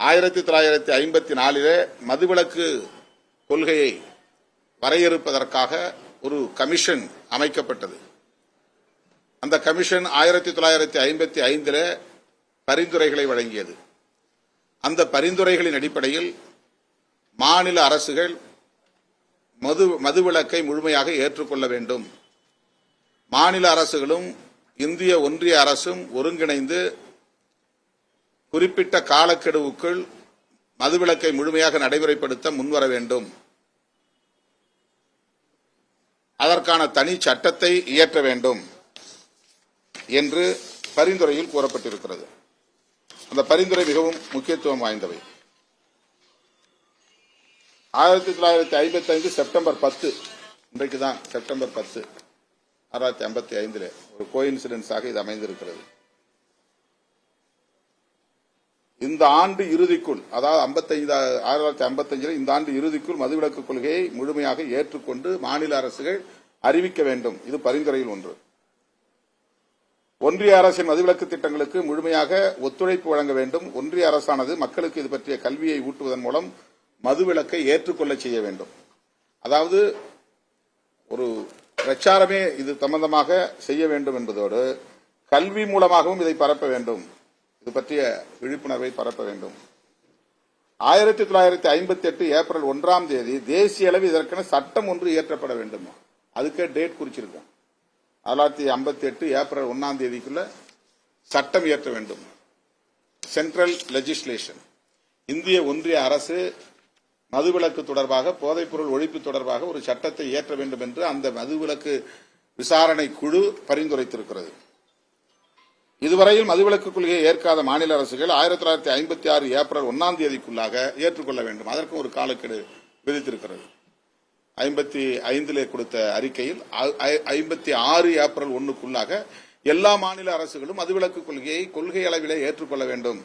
1954 மதுவிலக்கு கொள்கையை வரையறுப்பதற்காக ஒரு கமிஷன் அமைக்கப்பட்டது. அந்த கமிஷன் 1955 பரிந்துரைகளை வழங்கியது. அந்த பரிந்துரைகளின் அடிப்படையில் மாநில அரசுகள் மதுவிலக்கை முழுமையாக ஏற்றுக்கொள்ள வேண்டும். மாநில அரசுகளும் இந்திய ஒன்றிய அரசும் ஒருங்கிணைந்து குறிப்பிட்ட காலக்கெடுவுக்குள் மதுவிலக்கை முழுமையாக நடைமுறைப்படுத்த முன்வர வேண்டும். அதற்கான தனி சட்டத்தை இயற்ற வேண்டும் என்று பரிந்துரையில் கூறப்பட்டிருக்கிறது. அந்த பரிந்துரை மிகவும் முக்கியத்துவம் வாய்ந்தவை. 1955 செப்டம்பர் 10, இன்றைக்கு தான் செப்டம்பர் 10, 1955 ஒரு கோயின்சிடென்ஸாக இது அமைந்திருக்கிறது. இந்த ஆண்டு இறுதிக்குள், அதாவது 1955 இந்த ஆண்டு இறுதிக்குள் மதுவிலக்கு கொள்கையை முழுமையாக ஏற்றுக்கொண்டு மாநில அரசுகள் அறிவிக்க வேண்டும். இது பரிந்துரையில் ஒன்று. ஒன்றிய அரசின் மதுவிலக்கு திட்டங்களுக்கு முழுமையாக ஒத்துழைப்பு வழங்க வேண்டும். ஒன்றிய அரசானது மக்களுக்கு இது பற்றிய கல்வியை ஊட்டுவதன் மூலம் மதுவிலக்கை ஏற்றுக்கொள்ள செய்ய வேண்டும். அதாவது ஒரு பிரச்சாரமே இது சம்பந்தமாக செய்ய வேண்டும் என்பதோடு கல்வி மூலமாகவும் இதை பரப்ப வேண்டும். இது பற்றிய விழிப்புணர்வை பரப்ப வேண்டும். 1958 ஏப்ரல் 1 தேசிய அளவில் இதற்கென சட்டம் ஒன்று இயற்றப்பட வேண்டும். அதுக்கே டேட் குறிச்சிருக்கோம். 1958 ஏப்ரல் 1 சட்டம் இயற்ற வேண்டும். Central legislation. இந்திய ஒன்றிய அரசு மதுவிலக்கு தொடர்பாக, போதைப்பொருள் ஒழிப்பு தொடர்பாக ஒரு சட்டத்தை இயற்ற வேண்டும் என்று அந்த மதுவிலக்கு விசாரணை குழு பரிந்துரைத்திருக்கிறது. இதுவரையில் மதுவிலக்கு கொள்கையை ஏற்காத மாநில அரசுகள் 1956 ஏப்ரல் 1 ஏற்றுக்கொள்ள வேண்டும். அதற்கும் ஒரு காலக்கெடு விதித்திருக்கிறது. 55 கொடுத்த அறிக்கையில் 56 ஏப்ரல் 1 எல்லா மாநில அரசுகளும் மதுவிலக்கு கொள்கையை கொள்கை அளவிலே ஏற்றுக்கொள்ள வேண்டும்.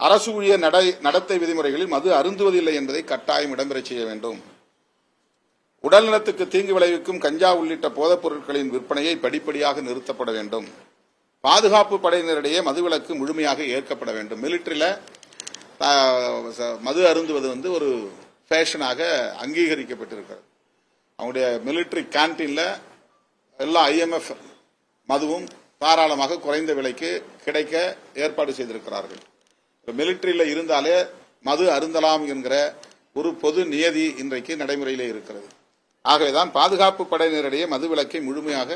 அரசு ஊழியர் நடத்தை விதிமுறைகளில் மது அருந்துவதில்லை என்பதை கட்டாயம் இடம்பெற செய்ய வேண்டும். உடல்நலத்துக்கு தீங்கு விளைவிக்கும் கஞ்சா உள்ளிட்ட போதைப் பொருட்களின் விற்பனையை படிப்படியாக நிறுத்தப்பட வேண்டும். பாதுகாப்பு படையினரிடையே மதுவிலக்கு முழுமையாக ஏற்கப்பட வேண்டும். மிலிட்டரியில மது அருந்துவது ஒரு ஃபேஷனாக அங்கீகரிக்கப்பட்டிருக்கிறது. அவங்களுடைய மிலிட்டரி கேன்டீன்ல எல்லா IMF மதுவும் தாராளமாக குறைந்த விலைக்கு கிடைக்க ஏற்பாடு செய்திருக்கிறார்கள். மிலிட்டரியில இருந்தாலே மது அருந்தலாம் என்கிற ஒரு பொது நியதி இன்றைக்கு நடைமுறையிலே இருக்கிறது. ஆகவேதான் பாதுகாப்பு படையினரிடையே மதுவிலக்கை முழுமையாக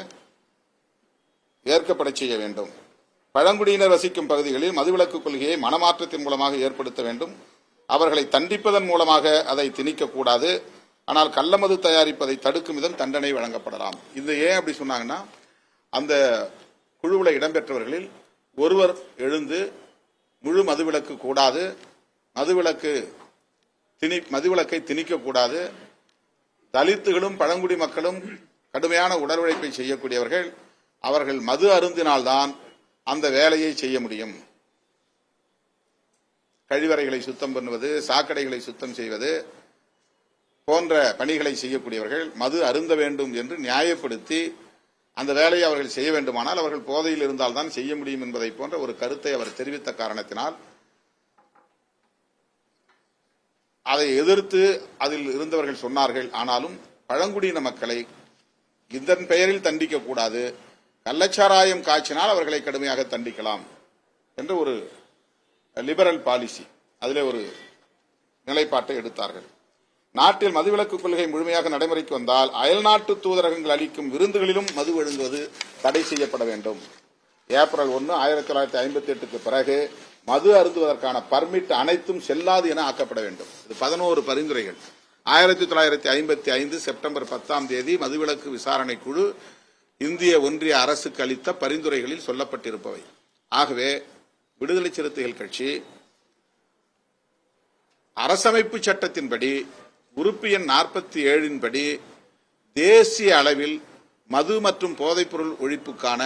ஏற்கப்பட செய்ய வேண்டும். பழங்குடியினர் வசிக்கும் பகுதிகளில் மதுவிலக்கு கொள்கையை மனமாற்றத்தின் மூலமாக ஏற்படுத்த வேண்டும். அவர்களை தண்டிப்பதன் மூலமாக அதை திணிக்கக்கூடாது. ஆனால் கள்ளமது தயாரிப்பதை தடுக்கும் விதம் தண்டனை வழங்கப்படலாம். இது ஏன் அப்படி சொன்னாங்கன்னா, அந்த குழுவில் இடம்பெற்றவர்களில் ஒருவர் எழுந்து முழு மதுவிலக்கு கூடாது, மதுவிலக்கை திணிக்கக்கூடாது, தலித்துகளும் பழங்குடி மக்களும் கடுமையான உடல் உழைப்பை செய்யக்கூடியவர்கள், அவர்கள் மது அருந்தினால்தான் அந்த வேலையை செய்ய முடியும். கழிவறைகளை சுத்தம் பண்ணுவது, சாக்கடைகளை சுத்தம் செய்வது போன்ற பணிகளை செய்யக்கூடியவர்கள் மது அருந்த வேண்டும் என்று நியாயப்படுத்தி அந்த வேலையை அவர்கள் செய்ய வேண்டுமானால் அவர்கள் போதையில் இருந்தால்தான் செய்ய முடியும் என்பதை போன்ற ஒரு கருத்தை அவர் தெரிவித்த காரணத்தினால் அதை எதிர்த்து அதில் இருந்தவர்கள் சொன்னார்கள். ஆனாலும் பழங்குடியின மக்களை இதன் பெயரில் தண்டிக்க கூடாது, கள்ளச்சாராயம் காய்ச்சினால் அவர்களை கடுமையாக தண்டிக்கலாம் என்று ஒரு லிபரல் பாலிசி, அதிலே ஒரு நிலைப்பாட்டை எடுத்தார்கள். நாட்டில் மதுவிலக்கு கொள்கை முழுமையாக நடைமுறைக்கு வந்தால் அயல்நாட்டு தூதரகங்கள் அளிக்கும் விருந்துகளிலும் மது வழங்குவது தடை செய்யப்பட வேண்டும். ஏப்ரல் 1, 1958 பிறகு மது அருந்துவதற்கான பர்மிட் அனைத்தும் செல்லாது என ஆக்கப்பட வேண்டும். இது 11 பரிந்துரைகள். 1955 செப்டம்பர் 10 மதுவிலக்கு விசாரணை குழு இந்திய ஒன்றிய அரசுக்கு அளித்த பரிந்துரைகளில் சொல்லப்பட்டிருப்பவை. ஆகவே விடுதலை சிறுத்தைகள் கட்சி அரசமைப்பு சட்டத்தின்படி உறுப்பு எண் 47 படி தேசிய அளவில் மது மற்றும் போதைப்பொருள் ஒழிப்புக்கான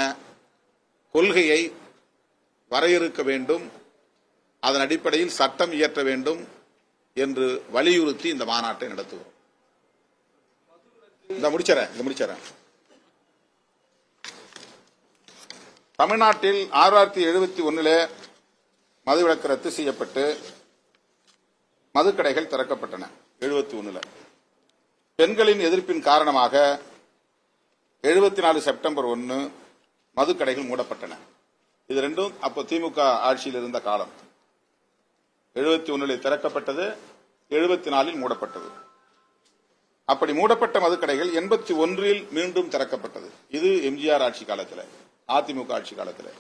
கொள்கையை வரையறுக்க வேண்டும், அதன் அடிப்படையில் சட்டம் இயற்ற வேண்டும் என்று வலியுறுத்தி இந்த மாநாட்டை நடத்துவோம். முடிச்சறேன். தமிழ்நாட்டில் 1971 மதுவிலக்கு ரத்து செய்யப்பட்டு மதுக்கடைகள் திறக்கப்பட்டன 71. பெண்களின் எதிர்ப்பின் காரணமாக 74 செப்டம்பர் 1 மதுக்கடைகள் மூடப்பட்டன. இது ரெண்டும் அப்போ திமுக ஆட்சியில் இருந்த காலம். 71 திறக்கப்பட்டது, 74 மூடப்பட்டது. அப்படி மூடப்பட்ட மதுக்கடைகள் 81 மீண்டும் திறக்கப்பட்டது. இது எம்ஜிஆர் ஆட்சி காலத்தில், அதிமுக ஆட்சி காலத்தில்.